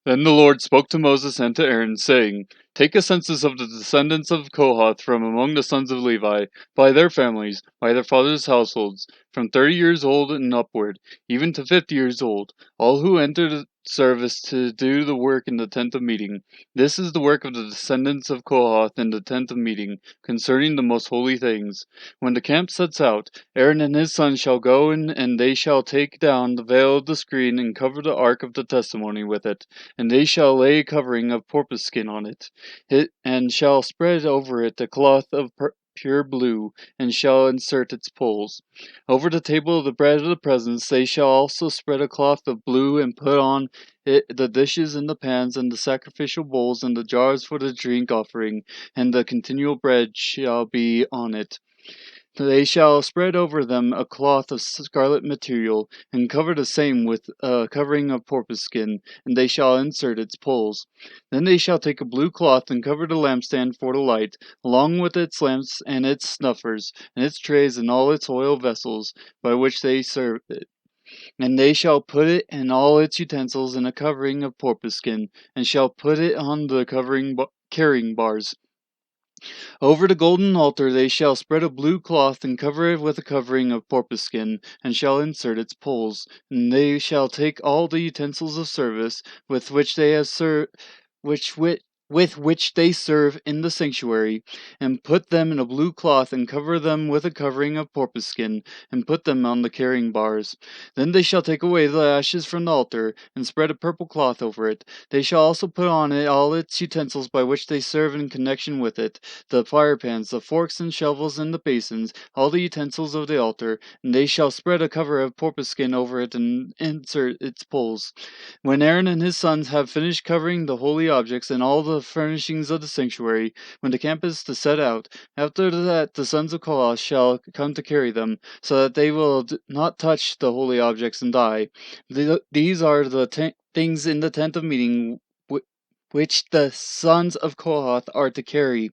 Then the Lord spoke to Moses and to Aaron, saying, Take a census of the descendants of Kohath from among the sons of Levi, by their families, by their fathers' households, from 30 years old and upward, even to 50 years old, all who enter the service to do the work in the tent of meeting. This is the work of the descendants of Kohath in the tent of meeting, concerning the most holy things. When the camp sets out, Aaron and his sons shall go in, and they shall take down the veil of the screen and cover the ark of the testimony with it. And they shall lay a covering of porpoise skin on it, and shall spread over it a cloth of pure blue, and shall insert its poles. Over the table of the bread of the presence they shall also spread a cloth of blue, and put on it the dishes and the pans and the sacrificial bowls and the jars for the drink offering, and the continual bread shall be on it. They shall spread over them a cloth of scarlet material, and cover the same with a covering of porpoise skin, and they shall insert its poles. Then they shall take a blue cloth and cover the lampstand for the light, along with its lamps and its snuffers, and its trays and all its oil vessels, by which they serve it. And they shall put it and all its utensils in a covering of porpoise skin, and shall put it on the carrying bars. Over the golden altar they shall spread a blue cloth, and cover it with a covering of porpoise skin, and shall insert its poles. And they shall take all the utensils of service with which they have with which they serve in the sanctuary, and put them in a blue cloth, and cover them with a covering of porpoise skin, and put them on the carrying bars. Then they shall take away the ashes from the altar, and spread a purple cloth over it. They shall also put on it all its utensils by which they serve in connection with it, the firepans, the forks and shovels and the basins, all the utensils of the altar, and they shall spread a cover of porpoise skin over it, and insert its poles. When Aaron and his sons have finished covering the holy objects and all the furnishings of the sanctuary, when the camp is to set out, after that the sons of Kohath shall come to carry them, so that they will not touch the holy objects and die. These are the things in the tent of meeting which the sons of Kohath are to carry.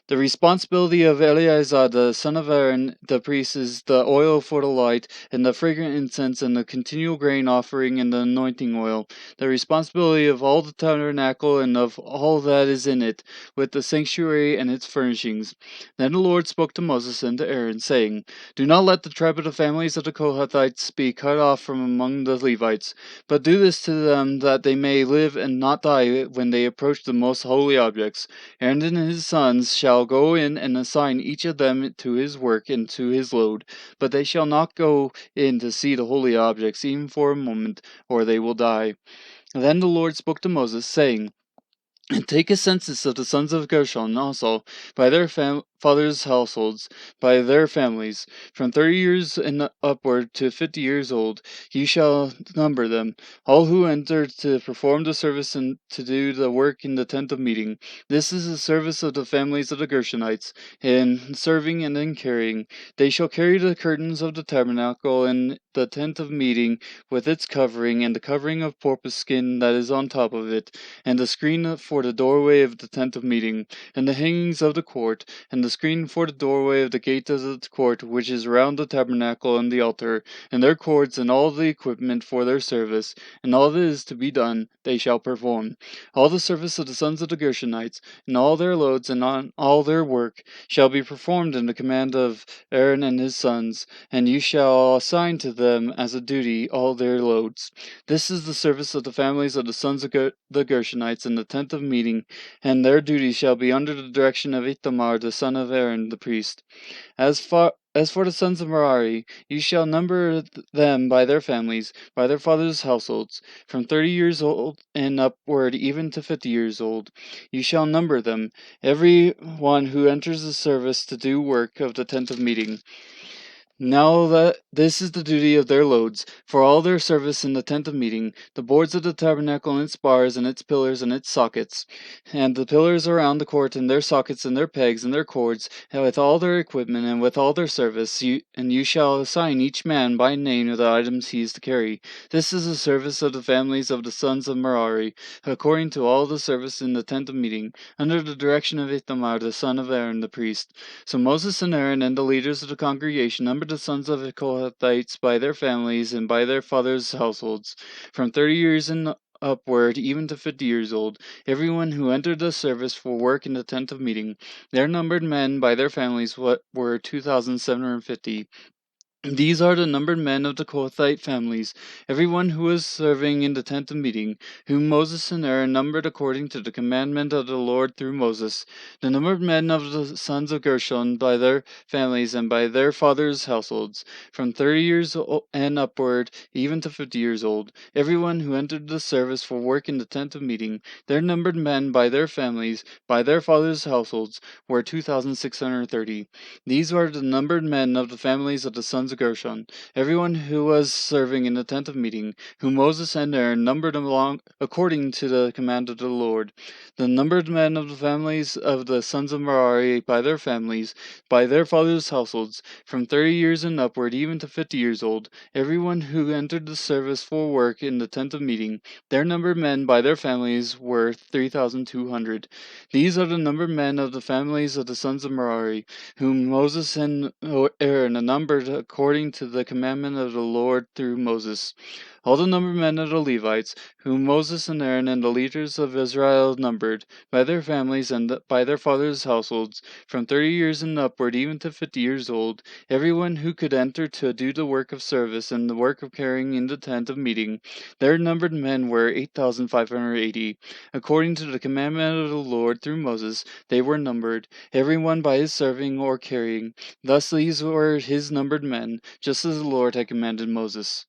The responsibility of Eleazar the son of Aaron the priest is the oil for the light, and the fragrant incense, and the continual grain offering, and the anointing oil. The responsibility of all the tabernacle, and of all that is in it, with the sanctuary and its furnishings. Then the Lord spoke to Moses and to Aaron, saying, Do not let the tribe of the families of the Kohathites be cut off from among the Levites, but do this to them that they may live and not die when they approach the most holy objects. Aaron and his sons shall go in and assign each of them to his work and to his load, but they shall not go in to see the holy objects even for a moment, or they will die. Then the Lord spoke to Moses, saying, And take a census of the sons of Gershon also, by their fathers' households, by their families, from 30 years and upward to 50 years old. You shall number them, all who enter to perform the service and to do the work in the tent of meeting. This is the service of the families of the Gershonites, in serving and in carrying. They shall carry the curtains of the tabernacle and the tent of meeting with its covering, and the covering of porpoise skin that is on top of it, and the screen for the doorway of the tent of meeting, and the hangings of the court, and the screen for the doorway of the gate of the court which is round the tabernacle and the altar, and their cords, and all the equipment for their service, and all that is to be done they shall perform. All the service of the sons of the Gershonites, and all their loads, and all their work, shall be performed in the command of Aaron and his sons, and you shall assign to them as a duty all their loads. This is the service of the families of the sons of the Gershonites in the tent of meeting, and their duties shall be under the direction of Ithamar the son of Aaron the priest. As for the sons of Merari, you shall number them by their families, by their fathers' households, from 30 years old and upward even to 50 years old. You shall number them, every one who enters the service to do work of the tent of meeting. Now that this is the duty of their loads, for all their service in the tent of meeting, the boards of the tabernacle and its bars and its pillars and its sockets, and the pillars around the court and their sockets and their pegs and their cords, and with all their equipment and with all their service, you shall assign each man by name the items he is to carry. This is the service of the families of the sons of Merari, according to all the service in the tent of meeting, under the direction of Ithamar the son of Aaron the priest. So Moses and Aaron and the leaders of the congregation numbered the sons of the Kohathites by their families and by their fathers' households, from 30 years and upward, even to 50 years old, everyone who entered the service for work in the tent of meeting. Their numbered men by their families were 2,750. These are the numbered men of the Kohathite families, everyone who was serving in the tent of meeting, whom Moses and Aaron numbered according to the commandment of the Lord through Moses. The numbered men of the sons of Gershon by their families and by their fathers' households, from 30 years and upward, even to 50 years old, everyone who entered the service for work in the tent of meeting. Their numbered men by their families, by their fathers' households, were 2,630. These were the numbered men of the families of the sons of Gershon, everyone who was serving in the tent of meeting, whom Moses and Aaron numbered along according to the command of the Lord. The numbered men of the families of the sons of Merari by their families, by their fathers' households, from 30 years and upward, even to 50 years old, everyone who entered the service for work in the tent of meeting. Their numbered men by their families were 3,200. These are the numbered men of the families of the sons of Merari, whom Moses and Aaron numbered according to the commandment of the Lord through Moses. All the numbered men of the Levites, whom Moses and Aaron and the leaders of Israel numbered, by their families and by their fathers' households, from 30 years and upward, even to 50 years old, everyone who could enter to do the work of service and the work of carrying in the tent of meeting. Their numbered men were 8,580. According to the commandment of the Lord through Moses, they were numbered, everyone by his serving or carrying. Thus these were his numbered men, just as the Lord had commanded Moses.